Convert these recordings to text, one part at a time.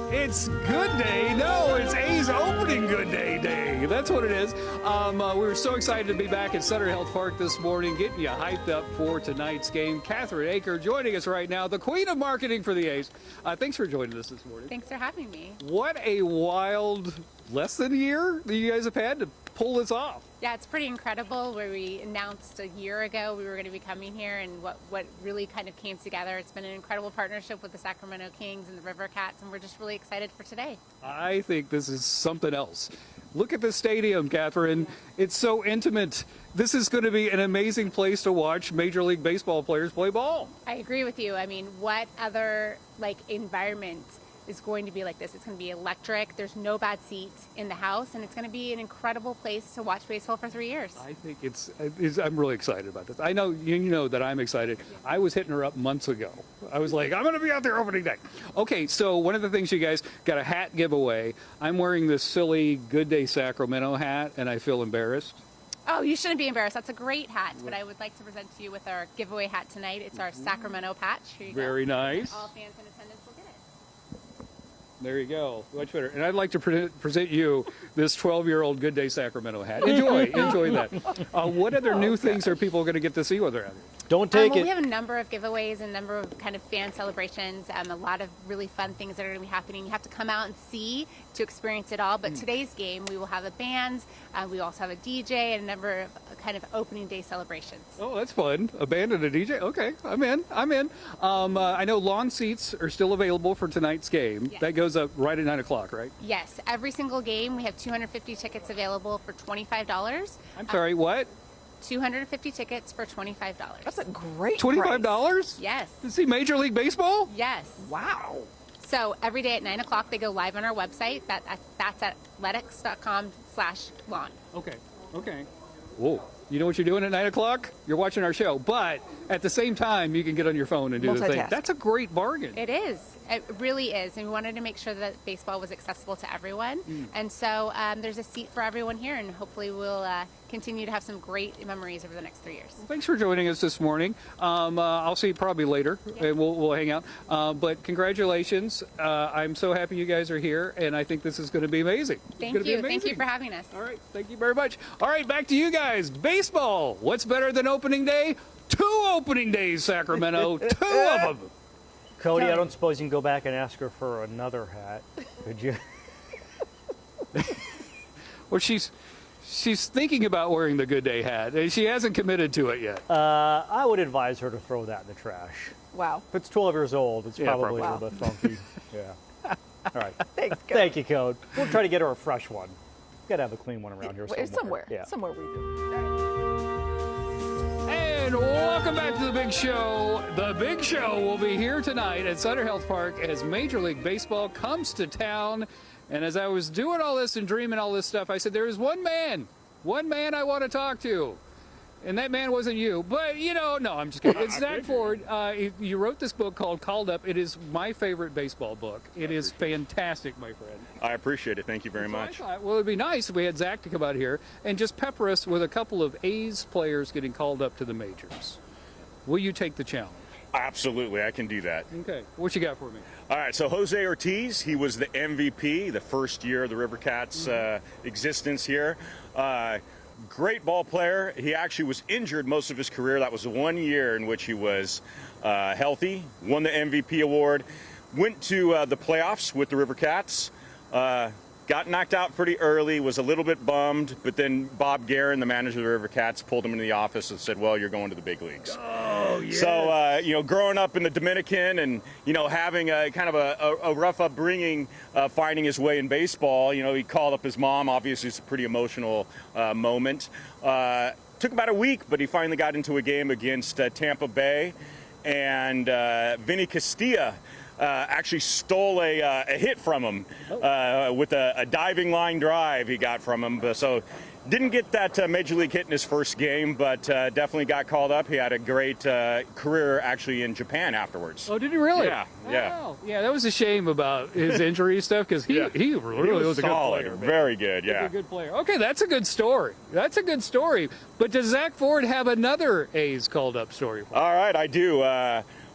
It's Good Day. No, it's A's opening Good Day Day. That's what it is. We were so excited to be back at Sutter Health Park this morning, getting you hyped up for tonight's game. Catherine Aker joining us right now, the queen of marketing for the A's. Thanks for joining us this morning. Thanks for having me. What a wild less than a year that you guys have had to pull this off. Yeah, it's pretty incredible where we announced a year ago we were going to be coming here and what really kind of came together. It's been an incredible partnership with the Sacramento Kings and the River Cats, and we're just really excited for today. I think this is something else. Look at the stadium, Catherine. It's so intimate. This is going to be an amazing place to watch Major League Baseball players play ball. I agree with you. I mean, what other environment is going to be like this? It's going to be electric. There's no bad seat in the house, and it's going to be an incredible place to watch baseball for 3 years. I think I'm really excited about this. I know you know that I'm excited. I was hitting her up months ago. I was like, I'm going to be out there opening day. Okay, so one of the things you guys got a hat giveaway. I'm wearing this silly Good Day Sacramento hat, and I feel embarrassed. Oh, you shouldn't be embarrassed. That's a great hat, but I would like to present to you with our giveaway hat tonight. It's our Sacramento patch. Here you go. Very nice. All fans in attendance will get it. There you go. Much better. And I'd like to present you this 12-year-old Good Day Sacramento hat. Enjoy that. What other new things are people going to get to see while they're out here? Don't take it. We have a number of giveaways, a number of kind of fan celebrations, a lot of really fun things that are going to be happening. You have to come out and see to experience it all. But today's game, we will have a band. We also have a DJ and a number of kind of opening day celebrations. Oh, that's fun. A band and a DJ? Okay, I'm in. I know lawn seats are still available for tonight's game. Yes. That goes up right at 9 o'clock, right? Yes. Every single game, we have 250 tickets available for $25. I'm sorry, what? 250 tickets for $25. That's a great $25? price. Yes. To see Major League Baseball? Yes. Wow. So every day at 9 o'clock, they go live on our website. That's athletics.com/lawn. Okay. Whoa. You know what you're doing at 9 o'clock? You're watching our show. But at the same time, you can get on your phone and do the thing. Multitask. That's a great bargain. It is. It really is. And we wanted to make sure that baseball was accessible to everyone. And so there's a seat for everyone here, and hopefully we'll continue to have some great memories over the next 3 years. Thanks for joining us this morning. I'll see you probably later, and we'll hang out. But congratulations. I'm so happy you guys are here, and I think this is going to be amazing. Thank you. Thank you for having us. All right. Thank you very much. All right, back to you guys. Baseball. What's better than opening day? 2 opening days, Sacramento. 2 of them. Cody, I don't suppose you can go back and ask her for another hat, could you? Well, she's thinking about wearing the Good Day hat. She hasn't committed to it yet. I would advise her to throw that in the trash. Wow. If it's 12 years old, it's probably probably. a little bit funky. Yeah. All right. Thanks, Cody. Thank you, Code. We'll try to get her a fresh one. Got to have a clean one around here somewhere. Somewhere we do. And welcome back to the Big Show. The Big Show will be here tonight at Sutter Health Park as Major League Baseball comes to town. And as I was doing all this and dreaming all this stuff, I said, there is one man I want to talk to. And that man wasn't you. But, no, I'm just kidding. It's Zach Ford. You wrote this book called Called Up. It is my favorite baseball book. It is fantastic, my friend. I appreciate it. Thank you very much. I thought, well, it'd be nice if we had Zach to come out here and just pepper us with a couple of A's players getting called up to the majors. Will you take the challenge? Absolutely, I can do that. Okay. What you got for me? All right, so Jose Ortiz, he was the MVP the first year of the River Cats' existence here. Great ball player. He actually was injured most of his career. That was the 1 year in which he was healthy, won the MVP award, went to the playoffs with the River Cats, got knocked out pretty early, was a little bit bummed, but then Bob Guerin, the manager of the River Cats, pulled him into the office and said, well, you're going to the big leagues. Oh, yeah. So, growing up in the Dominican and, having a kind of a rough upbringing, finding his way in baseball, he called up his mom. Obviously, it's a pretty emotional moment. Took about a week, but he finally got into a game against Tampa Bay, and Vinny Castilla actually stole a hit from him with a diving line drive he got from him. So didn't get that major league hit in his first game, but definitely got called up. He had a great career actually in Japan afterwards. Oh, did he really? Yeah. Wow. Yeah, that was a shame about his injury stuff because he really was a good solid, player. Very good, yeah. A good player. Okay, that's a good story. But does Zach Ford have another A's called up story for you? All right, I do.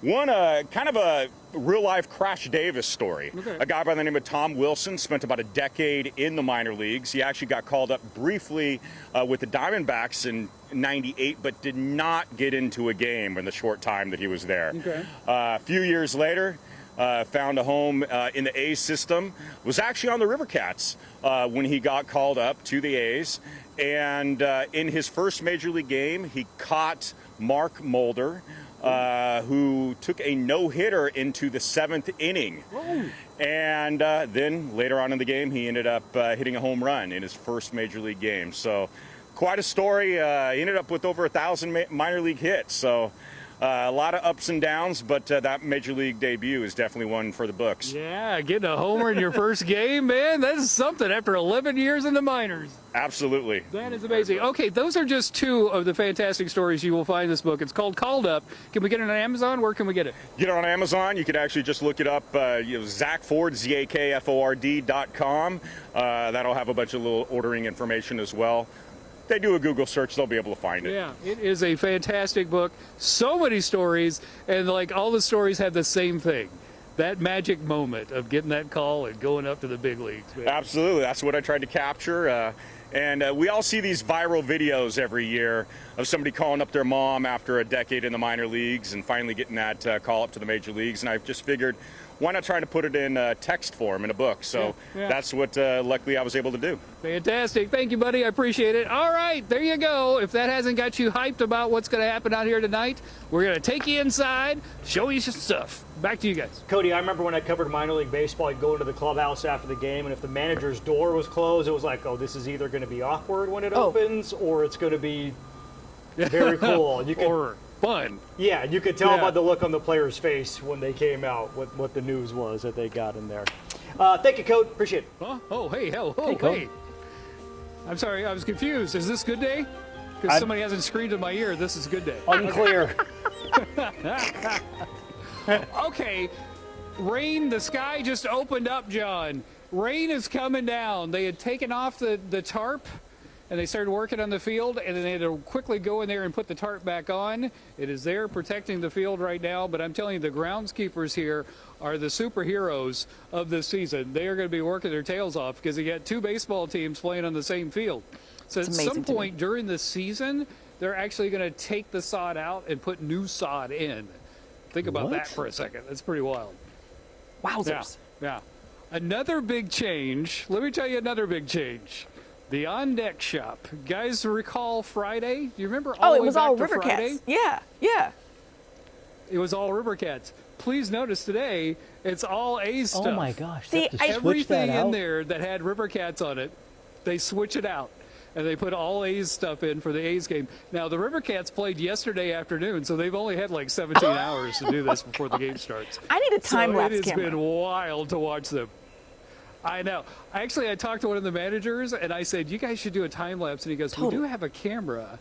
One kind of a real-life Crash Davis story. Okay. A guy by the name of Tom Wilson spent about a decade in the minor leagues. He actually got called up briefly with the Diamondbacks in '98, but did not get into a game in the short time that he was there. Okay. A few years later, found a home in the A's system, was actually on the River Cats when he got called up to the A's. And in his first major league game, he caught Mark Mulder, who took a no-hitter into the 7th inning. Oh. And then later on in the game, he ended up hitting a home run in his first major league game. So quite a story. He ended up with over 1,000 minor league hits. So a lot of ups and downs, but that major league debut is definitely one for the books. Yeah, getting a homer in your first game, man, that is something after 11 years in the minors. Absolutely. That is amazing. Okay, those are just two of the fantastic stories you will find in this book. It's called Called Up. Can we get it on Amazon? Where can we get it? Get it on Amazon. You could actually just look it up, Zach Ford, ZAKFORD.com. That'll have a bunch of little ordering information as well. They do a Google search, they'll be able to find it. Yeah, it is a fantastic book. So many stories, and like all the stories have the same thing. That magic moment of getting that call and going up to the big leagues. Man. Absolutely. That's what I tried to capture. And we all see these viral videos every year of somebody calling up their mom after a decade in the minor leagues and finally getting that call up to the major leagues. And I've just figured, why not try to put it in text form in a book? So that's what luckily I was able to do. Fantastic. Thank you, buddy. I appreciate it. All right, there you go. If that hasn't got you hyped about what's going to happen out here tonight, we're going to take you inside, show you some stuff. Back to you guys. Cody, I remember when I covered minor league baseball, I'd go into the clubhouse after the game, and if the manager's door was closed, it was like, oh, this is either going to be awkward when it opens, or it's going to be very cool. You could, or fun. Yeah, you could tell by the look on the player's face when they came out what the news was that they got in there. Thank you, Cody. Appreciate it. Huh? Oh, hey, hell, oh, Hey, Cody. hey. I'm sorry, I was confused. Is this good day? Because somebody hasn't screamed in my ear. This is good day. Unclear. Okay, rain, the sky just opened up, John. Rain is coming down. They had taken off the tarp, and they started working on the field, and then they had to quickly go in there and put the tarp back on. It is there protecting the field right now, but I'm telling you, the groundskeepers here are the superheroes of this season. They are going to be working their tails off because you got two baseball teams playing on the same field. So at some point during the season, they're actually going to take the sod out and put new sod in. Think about that for a second. That's pretty wild. Wowzers. Yeah. Another big change. Let me tell you another big change. The On Deck Shop. Guys, recall Friday? Do you remember all the way back to River Friday? Cats. Yeah, yeah. It was all River Cats. Please notice today, it's all A's stuff. Oh my gosh. See, Everything in there that had River Cats on it, they switch it out. And they put all A's stuff in for the A's game. Now, the River Cats played yesterday afternoon, so they've only had like 17 hours to do this before the game starts. I need a time-lapse It has camera. been wild to watch them. I know. Actually, I talked to one of the managers, and I said, you guys should do a time-lapse. And he goes, we do have a camera.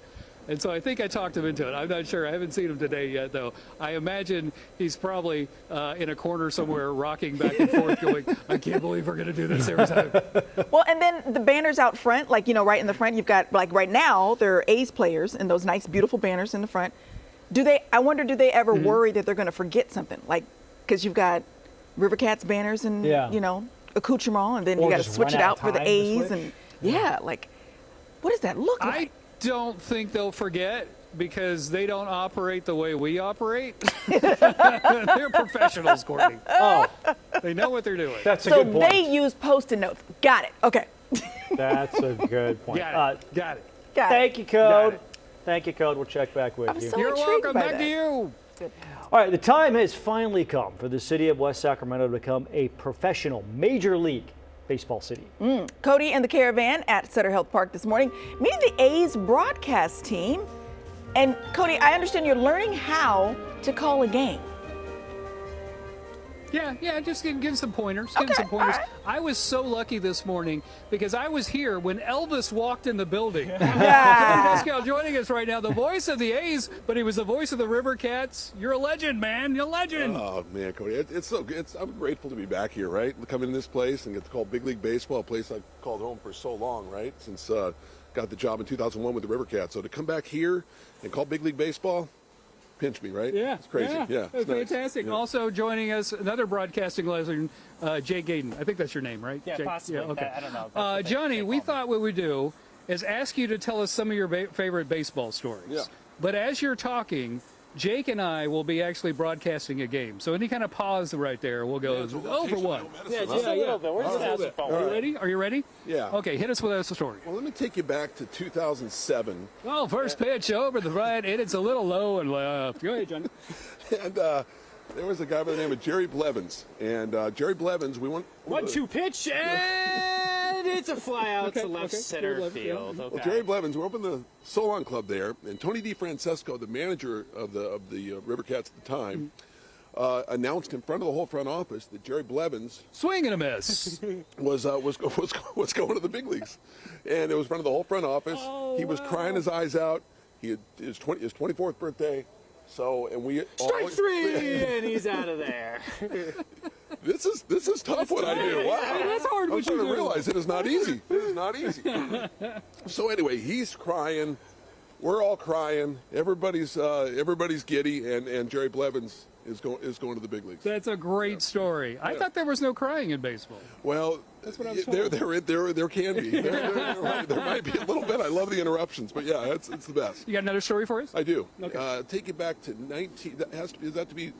And so I think I talked him into it. I'm not sure. I haven't seen him today yet, though. I imagine he's probably in a corner somewhere rocking back and forth going, I can't believe we're going to do this every time. Well, and then the banners out front, like, right in the front, you've got, like, right now, there are A's players and those nice, beautiful banners in the front. I wonder, do they ever worry that they're going to forget something? Like, because you've got River Cats banners and, accoutrement, and then you got to switch it out for the A's. And, like, what does that look like? I don't think they'll forget because they don't operate the way we operate. They're professionals, Courtney. Oh, They know what they're doing. that's a good point. So they use Post-it notes. Got it. Okay. That's a good point. Got it. Got it. Thank you, Got Code. it. Thank you, Code. We'll check back with you. so You're intrigued welcome. by Back that. to you. All right, the time has finally come for the city of West Sacramento to become a professional Major League Baseball city. Cody and the Caravan at Sutter Health Park this morning, meeting the A's broadcast team. And Cody, I understand you're learning how to call a game. Yeah, just getting some pointers. Okay, Some pointers. all right. I was so lucky this morning because I was here when Elvis walked in the building. John Pascal joining us right now, the voice of the A's, but he was the voice of the River Cats. You're a legend, man. You're a legend. Oh man, Cody, it's so good. I'm grateful to be back here, right? To come into this place and get to call Big League Baseball, a place I've called home for so long, right? Since got the job in 2001 with the River Cats. So to come back here and call Big League Baseball, pinch me, right? Yeah, it's crazy. Yeah, it's nice. fantastic. Yeah. Also joining us, another broadcasting legend, Jay Gaden. I think that's your name, right? Yeah, Jay? possibly. Yeah, okay. I don't know. That's what Johnny, they we call me. thought what we'd do is ask you to tell us some of your favorite baseball stories. Yeah. But as you're talking, Jake and I will be actually broadcasting a game. So any kind of pause right there, we'll go over one. Yeah, just a little bit. We're just asking for Are you ready? Are you ready? Yeah. Okay, hit us with a story. Well, let me take you back to 2007. Oh, first pitch over the right, and it's a little low and left. Go ahead, Johnny. And there was a guy by the name of Jerry Blevins. And Jerry Blevins, we went... 1-2 pitch, and it's a fly out to left center Jerry field. Blevins, Okay. Well, Jerry Blevins, we opened the Solon Club there, and Tony DeFrancesco, the manager of the River Cats at the time, announced in front of the whole front office that Jerry Blevins Swing and a miss. was going to the big leagues, and it was in front of the whole front office. He was crying his eyes out. He had his 24th birthday, so and we Strike three, and he's out of there. This is tough what I do. Wow, That's hard I'm what you starting to do. realize it is not easy. It is not easy. So anyway, he's crying. We're all crying. Everybody's giddy, and Jerry Blevins is going to the big leagues. That's a great story. I thought there was no crying in baseball. Well, That's what I was told. there can be. There might be a little bit. I love the interruptions, but yeah, it's the best. You got another story for us? I do. Okay. Take it back to 19. That has to be. Is that to be?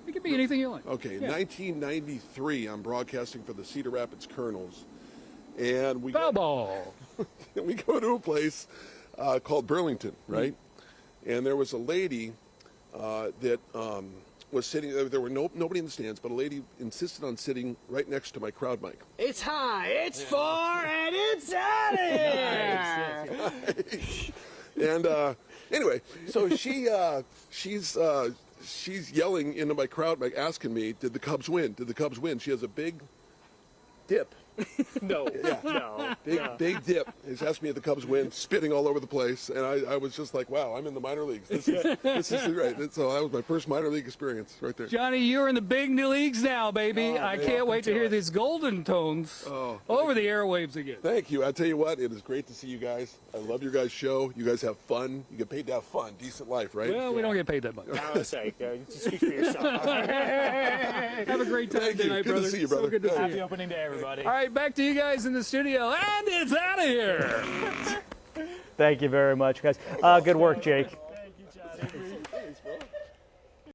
It can be anything you like. Okay, Yeah. 1993. I'm broadcasting for the Cedar Rapids Colonels, and we Foul ball. we go to a place called Burlington, right? And there was a lady that was sitting. There were nobody in the stands, but a lady insisted on sitting right next to my crowd mic. It's high, it's far, and it's out of here. And anyway, so she's yelling into my crowd mic, asking me, "Did the Cubs win? Did the Cubs win?" She has a big dip. No, Yeah. no. Big dip. He's asked me if the Cubs win, spitting all over the place, and I was just like, "Wow, I'm in the minor leagues. This is great." And so that was my first minor league experience right there. Johnny, you're in the big leagues now, baby. I can't wait to hear these golden tones over the airwaves again. Thank you. I tell you what, it is great to see you guys. I love your guys' show. You guys have fun. You get paid to have fun, decent life, right? Well, we don't get paid that much. I was like, speak for yourself. Have a great time Thank you. tonight, Good to brother. see you, brother. So good to see Happy you. opening day, everybody. All right, back to you guys in the studio, and it's out of here. Thank you very much, guys. Good work, Jake. Thank you, Johnny.